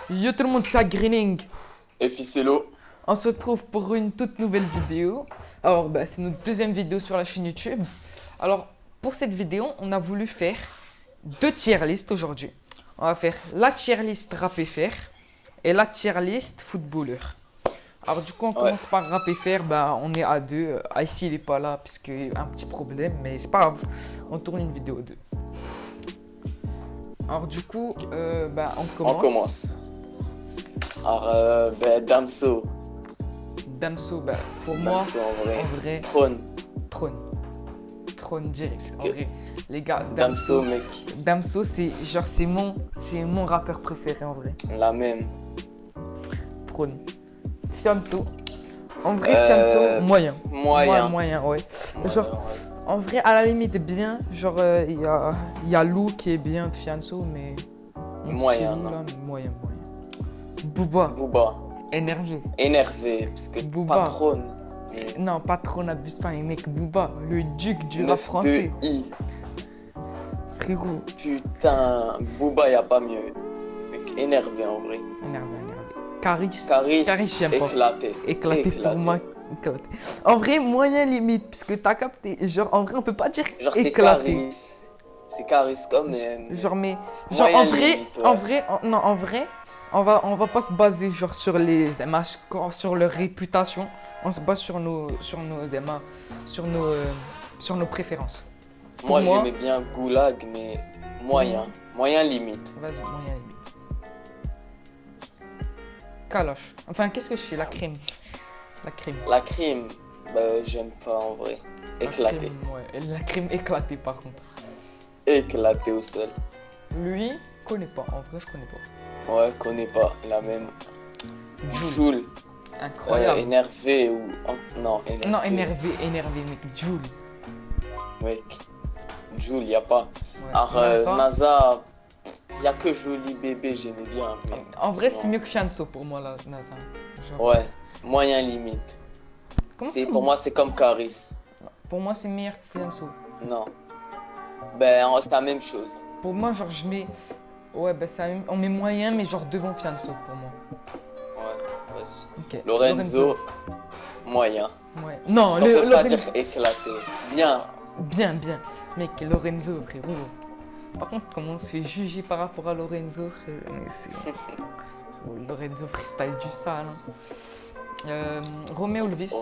Yo tout le monde, c'est Greening. Et Ficello. On se retrouve pour une toute nouvelle vidéo. Alors, c'est notre deuxième vidéo sur la chaîne YouTube. Alors, pour cette vidéo, on a voulu faire deux tier lists aujourd'hui. On va faire la tier list rap FR et la tier list footballeur. Alors, du coup, on commence par rap FR. On est à deux. Ici, il n'est pas là parce qu'il y a un petit problème, mais c'est pas grave. On tourne une vidéo 2. Alors, du coup, on commence. On commence. Alors, Damso. Damso, pour Damso, moi, en vrai. Trône. Trône direct. En vrai, les gars, Damso, mec. Damso, c'est mon rappeur préféré en vrai. La même. Trône. Fianso. En vrai, Fianso, moyen. Moyen, ouais. En vrai, à la limite, bien. Il y a Lou qui est bien de Fianso, mais. Moyen. Moyen. Booba. Énervé, parce que Booba. Patron. Non, Patron n'abuse pas, mec. Booba, le duc du rap français. 9-2-I. Frérot. Putain, Booba, y a pas mieux. Mec, énervé en vrai. Énervé. Caris, j'aime pas. Éclaté pour moi. Éclaté. En vrai, moyen limite, parce que t'as capté. Genre, en vrai, on peut pas dire éclaté. C'est Caris quand même. En vrai, on va pas se baser genre sur les matchs, sur leur réputation. On se base sur nos préférences. Moi, j'aimais bien Goulag, mais moyen. Moyen limite. Vas-y, moyen limite. Kaloche. Enfin, qu'est-ce que je sais? La crème. La crème, j'aime pas en vrai. Éclaté. La crème éclatée par contre. Éclaté au sol. Lui, connais pas. En vrai, je connais pas. Ouais, connais pas. La même. Joule. Incroyable. Énervé ou... Non, énervé. Non, énervé, mec. Joule. Mec. Joule, y a pas. Ouais. Alors, NASA, y a que Joli Bébé, j'aimais bien. Mais en vrai, c'est mieux que Fianso pour moi, là, NASA. Ouais, moyen limite. Pour moi, c'est comme Caris. Pour moi, c'est meilleur que Fianso. Non. C'est la même chose. Pour moi, genre, je mets... Ouais, on met moyen, mais genre devant Fianso, pour moi. Ouais, vas-y. Okay. Lorenzo, moyen. Ouais. Non, on peut pas dire éclaté. Bien. Bien. Mec, Lorenzo, frérot. Par contre, comment on se fait juger par rapport à Lorenzo, Lorenzo freestyle du sale. Romeo Elvis.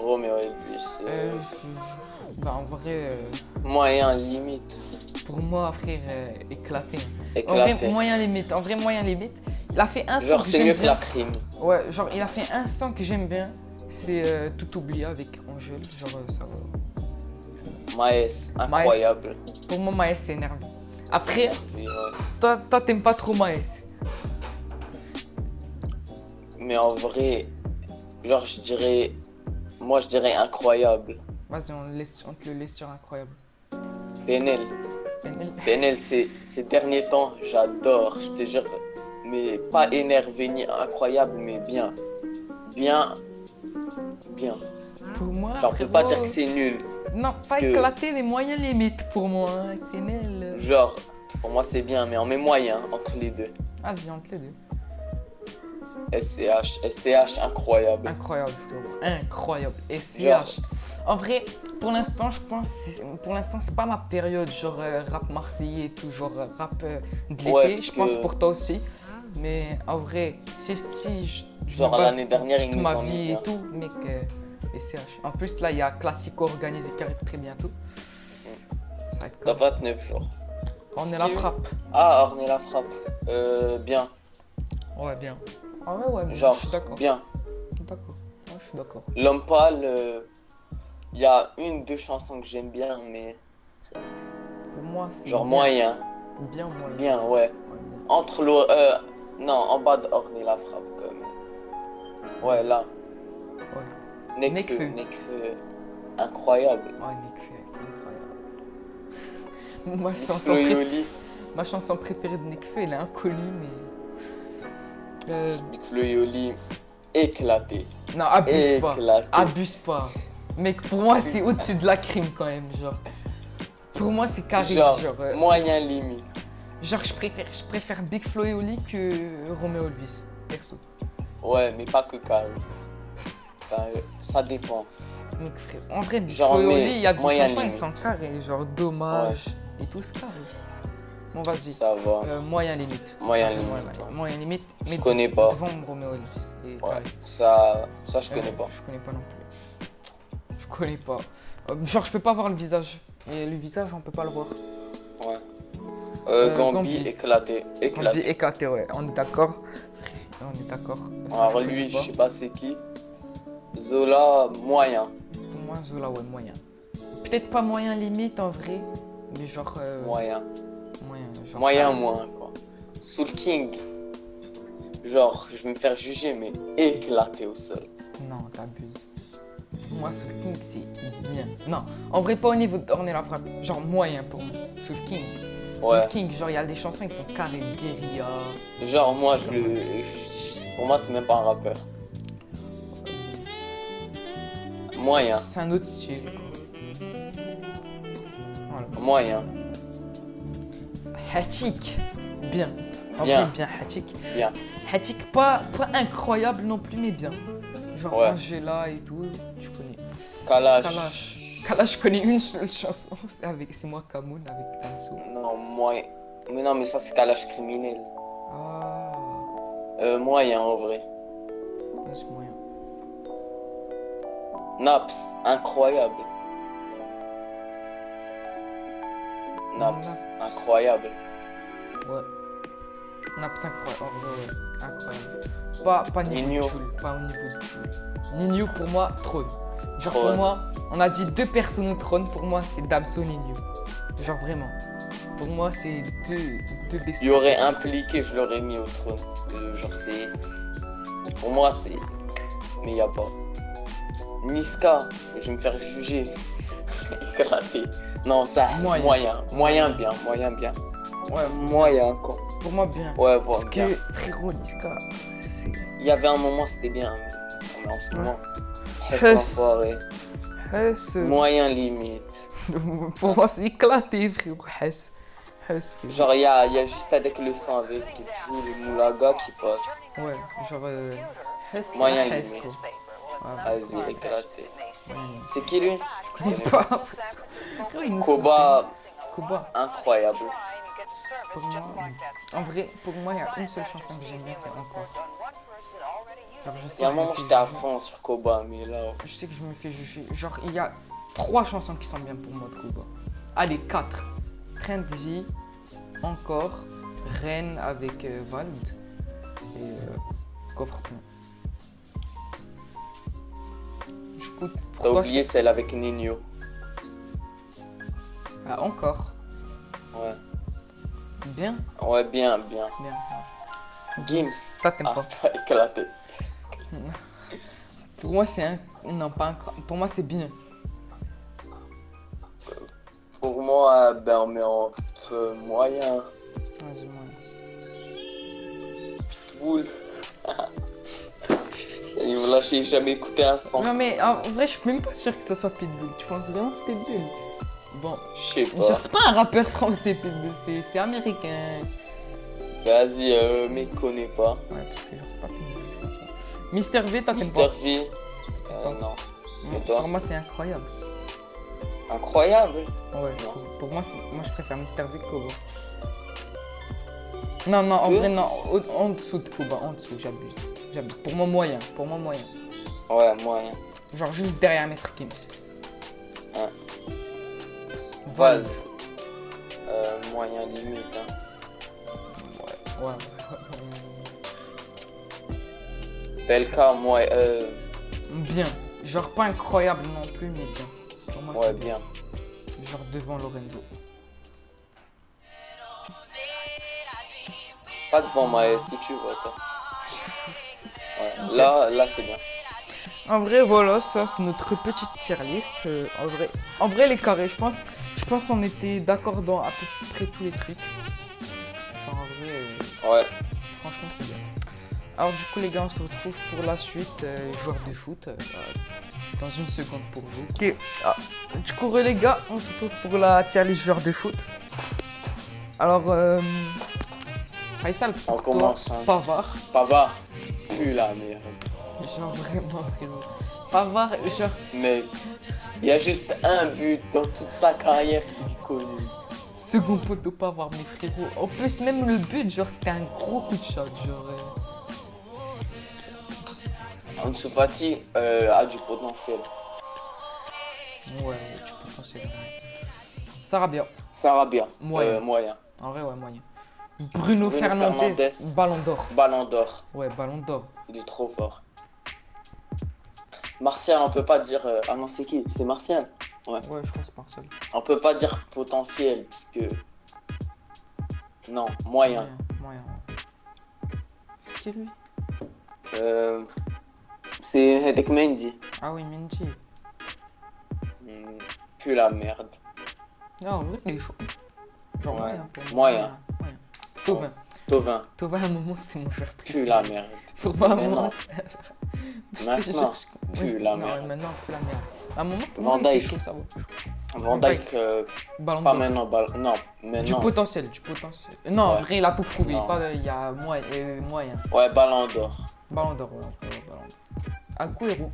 En vrai... Moyen limite. Pour moi, frère, éclaté. Éclaté. En vrai, moyen limite. Il a fait un son genre, que c'est j'aime mieux bien. que la crime. Ouais, genre, il a fait un son que j'aime bien. C'est Tout oublié avec Angèle. Genre, ça va. Maes, incroyable. Pour moi, Maes, c'est énervé. Après, ouais. toi, t'aimes pas trop Maes. Mais en vrai, genre, moi, je dirais incroyable. Vas-y, on te le laisse sur incroyable. PNL, ces derniers temps, j'adore, je te jure. Mais pas énervé ni incroyable, mais bien. Bien. Pour moi, genre, on peut pas dire que c'est nul. Non, pas éclaté, mais moyen limite pour moi. Hein. PNL. Genre, pour moi, c'est bien, mais on met moyen entre les deux. Vas-y, entre les deux. SCH, incroyable. Incroyable. SCH. En vrai, pour l'instant, je pense, c'est pas ma période, genre rap marseillais et tout, genre rap de l'été. Ouais, je pense pour toi aussi. Mais en vrai, si je genre l'année dernière, ils nous ont mis bien. Et tout, mec, SCH. En plus, là, il y a Classico organisé qui arrive très bientôt. Ça va être dans 29 jours. Ornella la frappe. Ah, Ornella la frappe. Bien. Ouais, bien. Ah ouais, genre, je suis d'accord. Bien. D'accord. Ouais, je suis d'accord. L'homme pâle, il y a 1-2 chansons que j'aime bien, mais... Pour moi, c'est genre moyen. Bien moyen. Bien, ouais. Entre non, en bas d'Ornella la frappe, quand même. Ouais, là. Ouais. Nekfeu. Incroyable. Ouais, Nekfeu, incroyable. Ma chanson préférée de Nekfeu, elle est inconnue, mais... Nekfeu Yoli, éclaté. Non, abuse pas. Mec, pour moi, c'est au-dessus de la crime, quand même, genre. Pour moi, c'est Caris, genre... moyen limite. Genre, je préfère Big Flo et Oli que Romeo Elvis. perso. Ouais, mais pas que Caris. Enfin, ça dépend. Donc, frère, en vrai, Genre, Foyoli, mais il y a des moyen chansons qui limite. sont carrés, genre Dommage et tout, c'est carré. Bon, vas-y. Ça va. Moyen limite. Moyen Franchement, limite, ouais. Moyen limite. Je mais connais pas. Devant Roméo Elvis et Ouais, Caris. ça je connais pas. Je connais pas non plus. Je connais pas. Genre, je peux pas voir le visage. Et le visage, on peut pas le voir. Ouais. Gambi. Gambi, éclaté. On dit Éclaté. éclaté, ouais. On est d'accord. On est d'accord. Ça, Alors je connais lui, pas. je sais pas c'est qui. Zola, moyen. Pour moi, Zola, ouais, moyen. Peut-être pas moyen limite en vrai, mais genre. Moyen. Moyen, genre. Moyen ça- moins, quoi. Soul King. Genre, je vais me faire juger, mais éclaté au sol. Non, t'abuses. Pour moi, Soul King, c'est bien. Non, en vrai, pas au niveau de Orner la frappe. Genre moyen pour moi. Soul King. Ouais. Soul King, genre, il y a des chansons qui sont carrées, guérilla. Genre, moi, pour moi, c'est même pas un rappeur. Moyen. C'est un autre style, quoi. Voilà. Moyen. Hatik, bien. En Bien. vrai, bien, Hatik. Bien. Hatik, pas incroyable non plus, mais bien. Genre Ouais. Angela et tout, tu connais. Kalash. Kalash. Kalash, je connais une seule chanson, c'est moi Kamoun avec Damso. Non, moyen. Mais non, mais ça, c'est Kalash criminel. Ah, Moyen, en vrai. ouais, c'est moyen. Naps, incroyable. Naps, incroyable. Ouais. Naps incroyable, en vrai, ouais. Incroyable. Pas niveau Nino. de Jul, pas au niveau de Jul. Nino, pour moi, trône. Genre, pour Trône. moi, on a dit deux personnes au trône, pour moi, c'est Damso, Nino. Genre, vraiment. Pour moi, c'est deux bestiaux. Il aurait impliqué, je l'aurais mis au trône. Parce que, genre, c'est. Pour moi, c'est. Mais y a pas. Niska, je vais me faire juger. Éclaté. Non, ça, Moyen. moyen. Moyen bien, moyen bien. Ouais, Moyen, quoi. pour moi, bien. Ouais, Parce voilà, bien. que, frérot, Niska, c'est. Il y avait un moment, c'était bien. Mais en ce moment. Hess Hess. l'enfoiré. Hess. Moyen limite. Pour moi, c'est éclaté, frérot. Hess. Hess, frérot. Genre, il y a juste avec le sang, avec Joule et Moulaga qui passe. Ouais, genre. Hess, c'est Moyen Hess, limite. quoi. Ouais, Vas-y, éclaté. moyen limite. C'est qui lui? Je connais pas. Frérot, il nous Koba, sort. Koba. incroyable. Pour moi, en vrai, pour moi, il y a une seule chanson que j'aime bien, c'est Encore. Genre, je Il sais y a un que je me moment, fais j'étais à juger. fond sur Koba, mais là. Je sais que je me fais juger. Genre, il y a 3 chansons qui sont bien pour moi de Koba. Allez, 4. Train de vie, Encore, Reine avec Vald et Coffre plein. J'écoute. T'as Pourquoi oublié celle avec Nino. Ah, Encore. Ouais. Bien, Ouais, bien, bien. bien. Gims. Ça, t'aimes Ah, pas. t'as éclaté. Pour moi, c'est un. Non, pas un. Pour moi, c'est bien. Pour moi, ben, on met entre moyen. Vas-y, moi. Pitbull. Il me lâche, j'ai jamais écouté un son. Non, mais en vrai, je suis même pas sûr que ça soit Pitbull. Tu penses vraiment que c'est Pitbull? Bon, Je sais genre, pas. c'est pas un rappeur français, Pitbull, c'est américain. Vas-y, méconnais pas. Ouais, parce que genre, c'est pas Pitbull, je pense pas. Mister V, toi, t'aimes Mister pas? V. Non. Et toi? Pour moi, c'est incroyable. Incroyable. Ouais, Non. pour moi, moi, je préfère Mister V que Koba. Non, non, en Deux? vrai, non, en dessous de Koba, en dessous, j'abuse. J'abuse. Pour moi, moyen, Ouais, moyen. Genre, juste derrière Maître Gims. Hein. Vald. Moyen limite. Hein. Ouais. PLK, moyen. Bien. Genre, pas incroyable non plus, mais bien. Pour moi, Ouais, c'est bien. Genre devant Lorenzo. Pas devant Maes, où tu vois, toi. Ouais. Là, c'est bien. En vrai, voilà, ça c'est notre petite tier list. En vrai, les carrés, je pense qu'on était d'accord dans à peu près tous les trucs. Genre en vrai, Ouais. franchement c'est bien. Alors du coup les gars, on se retrouve pour la suite, joueurs de foot, dans une seconde pour vous. Ok. Ah, du coup les gars, on se retrouve pour la tier list joueurs de foot. Alors, Faisal, On pour toi, commence. Hein. Pavard. Pavard. pue la merde. Genre vraiment, frérot. Pavard, genre, Mec, il y a juste un but dans toute sa carrière qu'il est connu. second poteau Pavard, mes frérots. En plus, même le but, genre, c'était un gros coup de shot, genre. Ansu Fati a du potentiel. Ouais, tu peux penser. Sarabia, Sarabia, Moyen. moyen. en vrai, ouais, moyen. Bruno Bruno Fernandes, Fernandes. ballon d'or. Ballon d'or, Ouais, ballon d'or. il est trop fort. Martial, on peut pas dire. Ah non, c'est qui? C'est Martial. Ouais, je pense Marcel. On peut pas dire potentiel, parce que. Non, moyen. Moyen. C'est qui lui? C'est Hedek Mendy. Ah oui, Mendy. Pue la merde. Non, en vrai, il est chaud. Genre Ouais. moyen. Pour moi. Moyen. Moyen. Tovin. Tovin, Tovin, à un moment, c'était mon frère pue préféré. la merde. Pour moi, à un Mais moment, non. c'était. Maintenant, pue la Non, merde. maintenant, pue la merde. À un moment, pour Van moi, il était Dijk. chaud, ça va. Van Dijk, Ballon pas d'or. maintenant. Non, Du maintenant. potentiel. Non, en Ouais. vrai, il a tout prouvé. Non. Il y a moyen. Ouais, ballon d'or. Ballon d'or, ouais, ballon d'or. Agüero.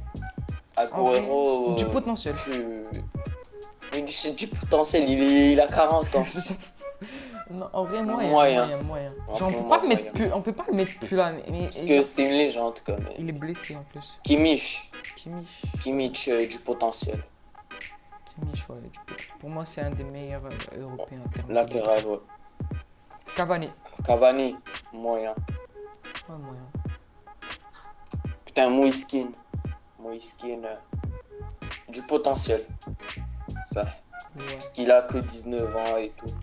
Agüero. Du potentiel. Mais du potentiel, il a 40 ans. Non, en vrai, moyen. Moyen. En Genre, ce on peut moment, pas le mettre moyen. plus, on peut pas le mettre plus là, mais Parce genre, que c'est une légende quand même. il est blessé en plus. Kimmich. Kimmich, Du potentiel. ouais. Pour moi, c'est un des meilleurs européens en termes de Latéral, ouais. Cavani. Cavani, moyen. Ouais, moyen. Putain, Moiskin. Du potentiel. Ça. Ouais. Parce qu'il a que 19 ans et tout.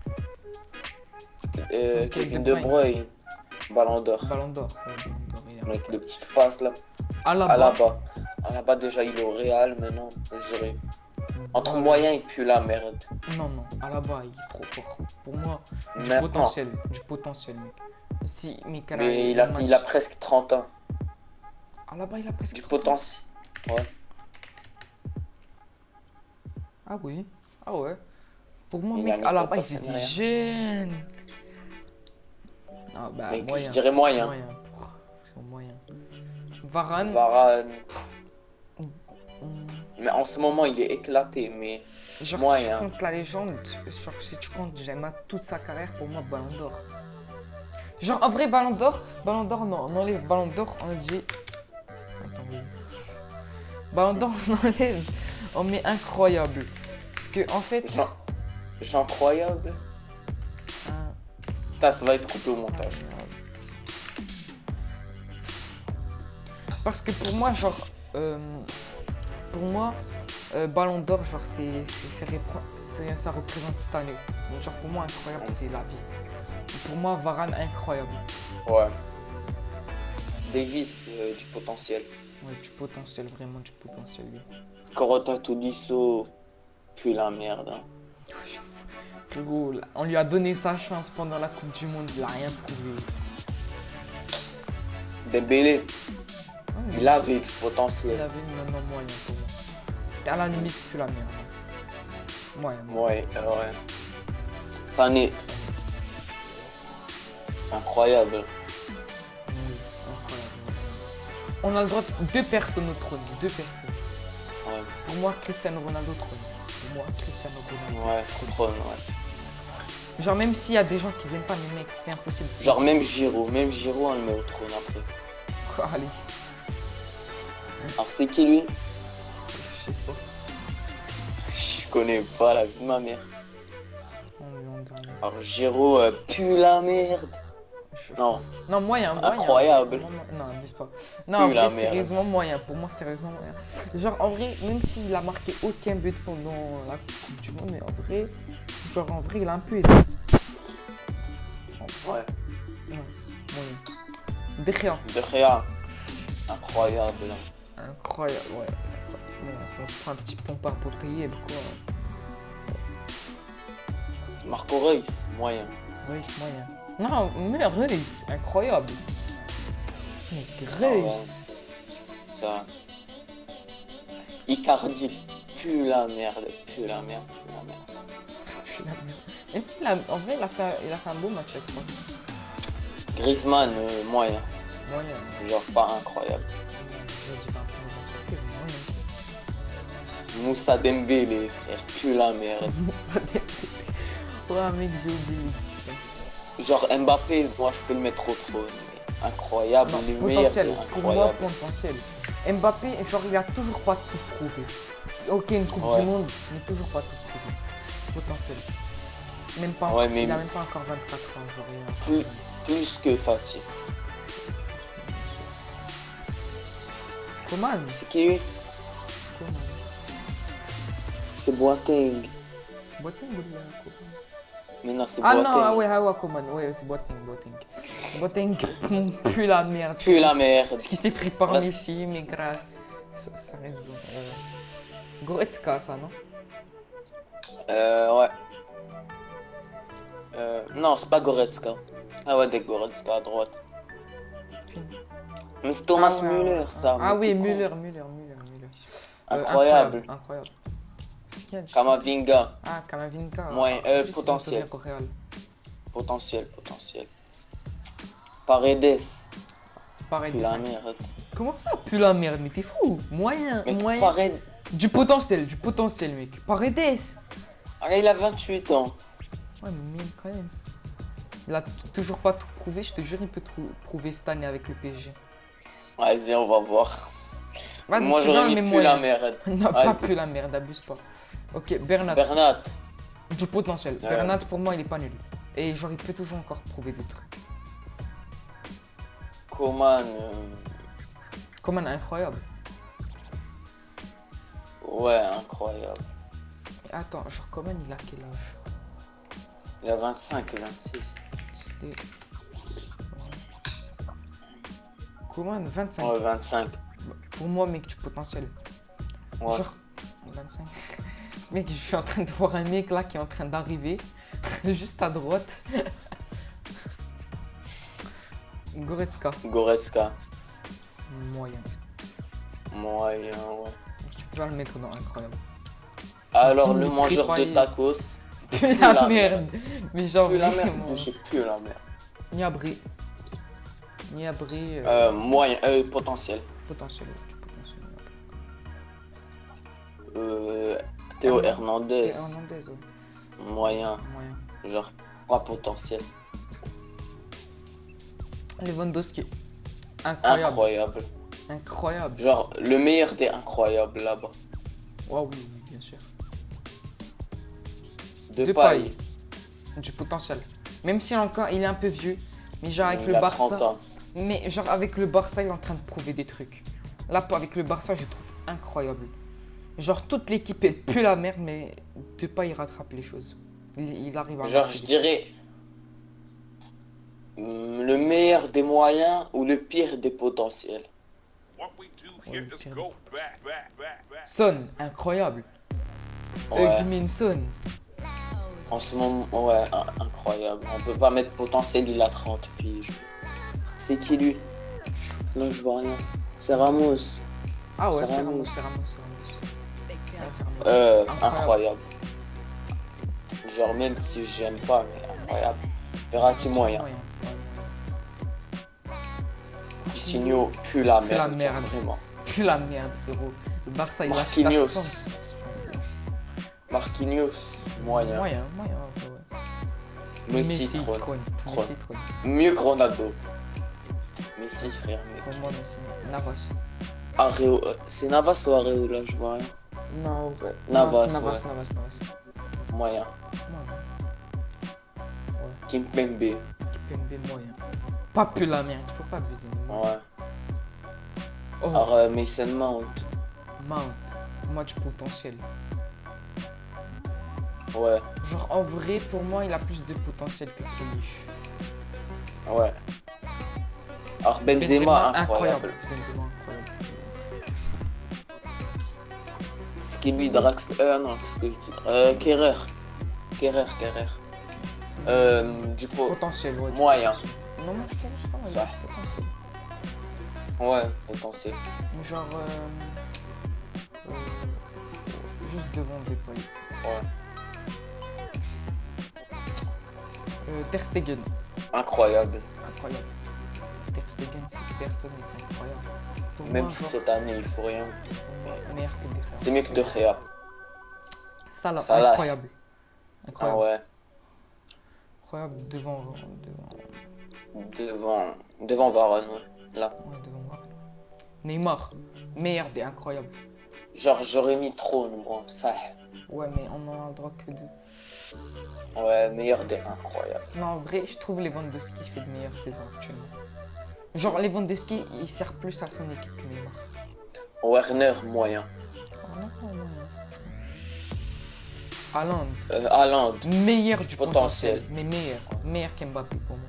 Kevin De Bruyne. Ballon d'or. Ballon d'or. Ouais, ballon d'or, il est Avec les petites passes là. Alaba. Alaba déjà il est au Real maintenant, je dirais. Entre Voilà. moyen et puis la merde. Non, Alaba, il est trop fort. Pour moi, du Maintenant. potentiel, mec. Si, mais Mais il a presque 30 ans. Alaba, il a presque Du 30 ans. potentiel. Ouais. Ah oui. Ah ouais. Pour moi, Il mec, a mis Alaba, il potentiel, s'est dit rien. jeune. Ah bah, Mais moyen. je dirais moyen. Moyen. Varane. Varane. Hmm. Mais en ce moment il est éclaté, mais Genre, moyen. si tu comptes la légende, genre, si tu comptes Gemma toute sa carrière, pour moi, Ballon d'or. Genre, en vrai, Ballon d'or, non, on enlève Ballon d'or, on dit. Attends, oui. Ballon d'or, on enlève, on met incroyable. Parce que, en fait. Jean croyable. un- Putain, ça va être coupé au montage. Parce que pour moi, genre. Ballon d'or, genre, ça représente cette année. Donc, genre, pour moi, incroyable, c'est la vie. Et pour moi, Varane, incroyable. Ouais. Davis, du potentiel. Ouais, du potentiel, vraiment du potentiel, lui. Corota Tolisso, puis la merde. Hein. Frérot, on lui a donné sa chance pendant la Coupe du Monde, il a rien prouvé. Dembélé, Ah, il avait du il potentiel. avait maintenant moyen pour moi. T'es à la limite plus la merde. Moyen. Ouais. Sané, incroyable. Oui, incroyable. On a le droit de 2 personnes au trône, 2 personnes. Ouais, Pour moi, Cristiano Ronaldo trône. Pour moi, Cristiano Ronaldo ouais, trône. trône, ouais. Genre même s'il y a des gens qui aiment pas, mais mec, c'est impossible. Genre même Giroud, on le met au trône après. Quoi, allez, Alors c'est qui lui? je sais pas. Je connais pas la vie de ma mère. On lui en donne. Alors Giroud, pue la merde. Non, Non, moyen. incroyable. Non, dis pas. Non, en Pue la vrai, merde. sérieusement moyen. Pour moi, sérieusement moyen. Genre, en vrai, même s'il a marqué aucun but pendant la Coupe du Monde, mais en vrai, il a un peu aidé. Ouais. Moyen. De Gea. De Gea, incroyable. Incroyable, ouais. Bon, on se prend un petit pompard pour payer, quoi. Marco Reus, moyen. Oui, moyen. Non, mais Reus, incroyable. Mec, Reus. Ça. Icardi, pue la merde. Je suis la merde. Même s'il a, en vrai, il a fait un beau match avec moi. Griezmann, moyen. Moyen. Genre pas incroyable. Je dirais un peu moins surpris, mais moyen. Moussa Dembélé, frère, pue la merde. Ouais, mec, j'ai oublié l'existence. Genre Mbappé, moi je peux le mettre au trône. Mais incroyable, Non, il est meilleur potentiel. que Pour moi, incroyable. potentiel. Mbappé, genre, il a toujours pas tout prouvé. Ok, une coupe Ouais. du monde, mais toujours pas tout prouvé. Potentiel. Même pas, Ouais, mais il a même pas encore 24 ans, genre, plus que Fatih. Coman. C'est qui lui? Coman. C'est Boateng. Boateng ou bien Coman? Mais non, c'est Ah Boateng. non, ah ouais, Coman. Ouais, c'est Boateng. Boateng pue la merde. Pue la merde. Ce qui s'est pris par Ouais, Messi, mais grave. Ça reste donc. Goretzka, ça, non? Ouais. Non, c'est pas Goretzka. Ah ouais, des Goretzka à droite. Mais c'est Thomas Ah ouais, Müller, ouais. ça. Ah mais oui, t'es con. Müller. Incroyable. Incroyable. C'est qui a dit ça? Kamavinga. Ah, Kamavinga. Moyen, En plus, potentiel. il devient au Real. Potentiel. Paredes. Pareil, Pue la merde. comment ça, pue la merde? Mais t'es fou. Moyen. Mec, Moyen. Paredes. Du potentiel, mec. Paredes. Ah, il a 28 ans. Ouais, mais même quand même. Il a toujours pas tout prouvé. Je te jure, il peut prouver cette année avec le PSG. Vas-y, on va voir. Vas-y, Moi, si tu veux, j'aurais on mis met plus la moyen. merde. Non, pas Vas-y. plus la merde, abuse pas. Ok, Bernat. Bernat. Du potentiel. Ouais. Bernat, pour moi, il est pas nul. Et genre, il peut toujours encore prouver des trucs. Coman. Coman, incroyable. Ouais, incroyable. Et attends, genre, Coman, il a quel âge? Il a 25 et 26. C'était- Coman, 25. Ouais, 25. Pour moi, mec, du potentiel. Ouais. Genre, 25. Mec, je suis en train de voir un mec là qui est en train d'arriver. Juste à droite. Goretzka. Goretzka. Moyen. Moyen, ouais. Tu peux pas le mettre dans incroyable. Alors, Team le de mangeur de trépaillés. tacos. Pue la la merde. Mais genre, Pue la vraiment. merde. J'ai plus la merde. Niabri. Niabri. Moyen, potentiel. Potentiel, du potentiel. Théo Et Hernandez. Hernandez, ouais. Moyen. Moyen. Genre, pas potentiel. Lewandowski. Incroyable. Incroyable. Incroyable. Genre, le meilleur des incroyables là-bas. Oh oui, oui, bien sûr. Depay. Du potentiel. Même si encore il est un peu vieux, mais genre avec Il le a 30 Barça. ans. Mais genre avec le Barça, il est en train de prouver des trucs. Là, avec le Barça, je trouve incroyable. Genre toute l'équipe elle pue la merde, mais Depay il rattrape les choses. Il arrive à Genre, marquer je des dirais le meilleur des moyens ou le pire des potentiels. What we do Ouais, here le is pire go des back. trucs. Son, incroyable. Ouais. Son. En ce moment, ouais, incroyable. On peut pas mettre potentiel, il a 30 piges. C'est qui lui? Non, je vois rien. C'est Ramos. Ah ouais, C'est c'est Ramos. Ramos, c'est Ramos. Ouais, c'est Ramos. Incroyable. Genre, même si j'aime pas, mais incroyable. Verratti moyen. Moyen. Coutinho pue la Pue la merde. merde. Genre, vraiment. Pue la merde, frérot. Le Barça, il lâche Marquinhos. personne. Marquinhos, moyen. Moyen, ouais. Messi, trône. trône. Trône. Messi, trône. Mieux que Ronaldo. Messi, frère, mec. Pour moi, Messi. Navas. Areo, c'est Navas ou Areo là, je vois rien. Non, ouais. Navas, Non, ouais. Navas. Moyen. Moyen. Kimpembe. Kipembe, moyen. Pas plus la merde, tu peux pas abuser. Ouais. Oh, Alors, Mason Mount. Mount. Moi, du potentiel. Ouais. Genre, en vrai, pour moi, il a plus de potentiel que Kimmich. Ouais. Alors, Benzema, incroyable. Benzema, incroyable. C'est qui lui, Draxler? Non, qu'est-ce que je dis? Kerrer. Du coup, Potentiel, ouais. du moyen. potentiel. Non, moi, je pense pas. Ça. Potentiel. Ouais, potentiel. Genre, juste devant Depay. Ouais. Ter Stegen, Incroyable. incroyable. Ter Stegen, cette personne est incroyable. Pour Même moi, si genre, cette année, il faut rien. meilleur que De Gea. C'est mieux que De Gea. Salah, Salah. incroyable. Ah Incroyable. ouais. Incroyable devant, Devant Varane, ouais. Là. ouais, devant moi. Neymar, meilleur des incroyables. Genre, j'aurais mis trône, moi. Ça. Ouais, mais on n'en a le droit que deux. Ouais, meilleur des incroyables. Mais en vrai, je trouve Lewandowski fait de meilleures saisons actuellement. Genre, Lewandowski, il sert plus à son équipe que Neymar. Werner, moyen. Oh non, non, non. Haaland, Haaland, meilleur du du potentiel. potentiel, mais meilleur. Meilleur qu'Mbappé pour moi.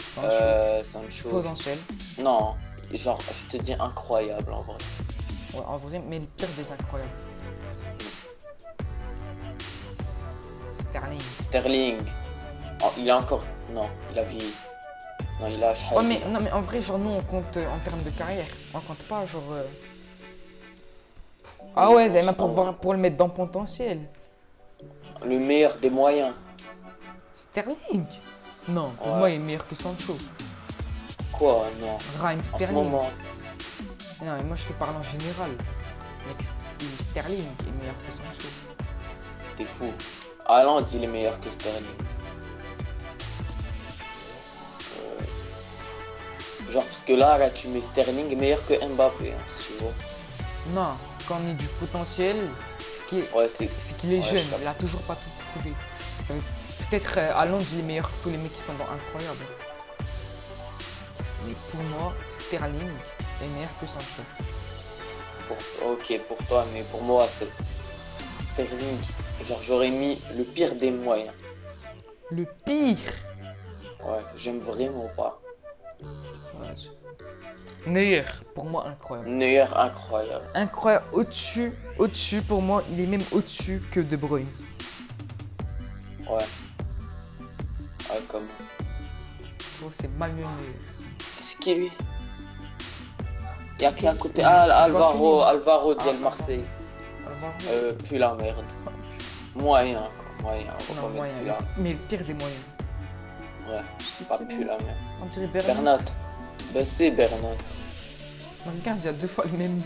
Sancho, Sancho. potentiel. Non, genre, je te dis incroyable en vrai. Ouais, en vrai, mais le pire des incroyables. Sterling. Sterling. Oh, il est encore. Non, il a vieilli. Non, il a Ouais, mais, non, mais en vrai, genre, nous, on compte en termes de carrière. On compte pas, genre. Ah ouais, Zayma, pour le mettre dans potentiel. Le meilleur des moyens. Sterling. Non, pour Ouais. moi, il est meilleur que Sancho. Quoi, non. Raheem En ce Sterling. moment. Non, mais moi, je te parle en général. Mec, Sterling est meilleur que Sancho. T'es fou. Haaland, il est meilleur que Sterling. Genre, parce que là, tu mets Sterling meilleur que Mbappé, hein, si tu vois. Non, quand on est du potentiel, Ouais, c'est qu'il est ouais, jeune, je capte. il a toujours pas tout prouvé. Peut-être Haaland, il est meilleur que tous les mecs qui sont dans incroyable. Mais pour moi, Sterling est meilleur que Sancho. Ok, pour toi, mais pour moi, c'est Sterling. Genre, j'aurais mis le pire des moyens. Le pire. Ouais, j'aime vraiment pas. Ouais, Neuer, pour moi, incroyable. Neuer, incroyable. Incroyable, au-dessus, pour moi, il est même au-dessus que De Bruyne. Ouais. Ouais, comme. Oh, c'est mal mieux Neuer. C'est qui lui? Il y a qui à côté? Ah, Alvaro Diel Marseille. Alvaro. Puis la merde. Moyen, quoi. Moyen. On va Non, pas moyen, mettre plus la. mais le pire des moyens. Ouais, pas plus la merde. On dirait Bernat. Bernat. Ben, c'est Bernat. Regarde, il y a deux fois le même.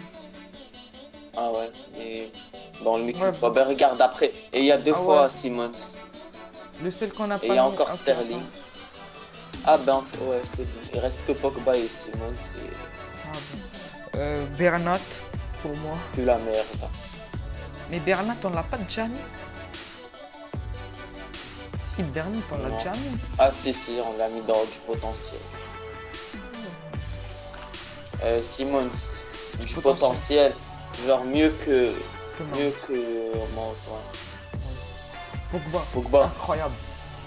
Ah ouais, et bon, le mec Ouais, une fois, bon. ben regarde après, et il y a deux Ah fois ouais. Simmons, Le seul qu'on a pas et il y a mis encore un peu Sterling. Ah ben ouais, c'est bon, il reste que Pogba et Simmons, et Ah bon. Bernat, pour moi. plus la merde. Mais Bernat, on l'a pas déjà mis. Si, Bernat, on l'a Non. déjà mis. Ah si, on l'a mis dans du potentiel. Simmons, du potentiel, genre mieux que Mount, ouais. Pogba, Incroyable.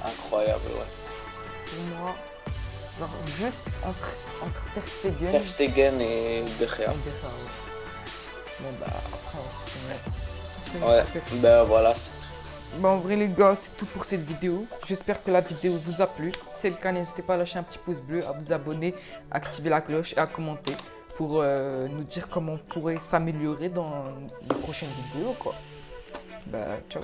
incroyable, ouais. Pour moi, genre juste entre Ter Stegen Ter Stegen et De Gea. et De Gea, ouais. Bon bah après on se finit. Ouais, ben voilà. Bon, en vrai les gars, c'est tout pour cette vidéo. J'espère que la vidéo vous a plu. Si c'est le cas, n'hésitez pas à lâcher un petit pouce bleu, à vous abonner, à activer la cloche et à commenter pour nous dire comment on pourrait s'améliorer dans les prochaines vidéos, quoi. Bah, ciao.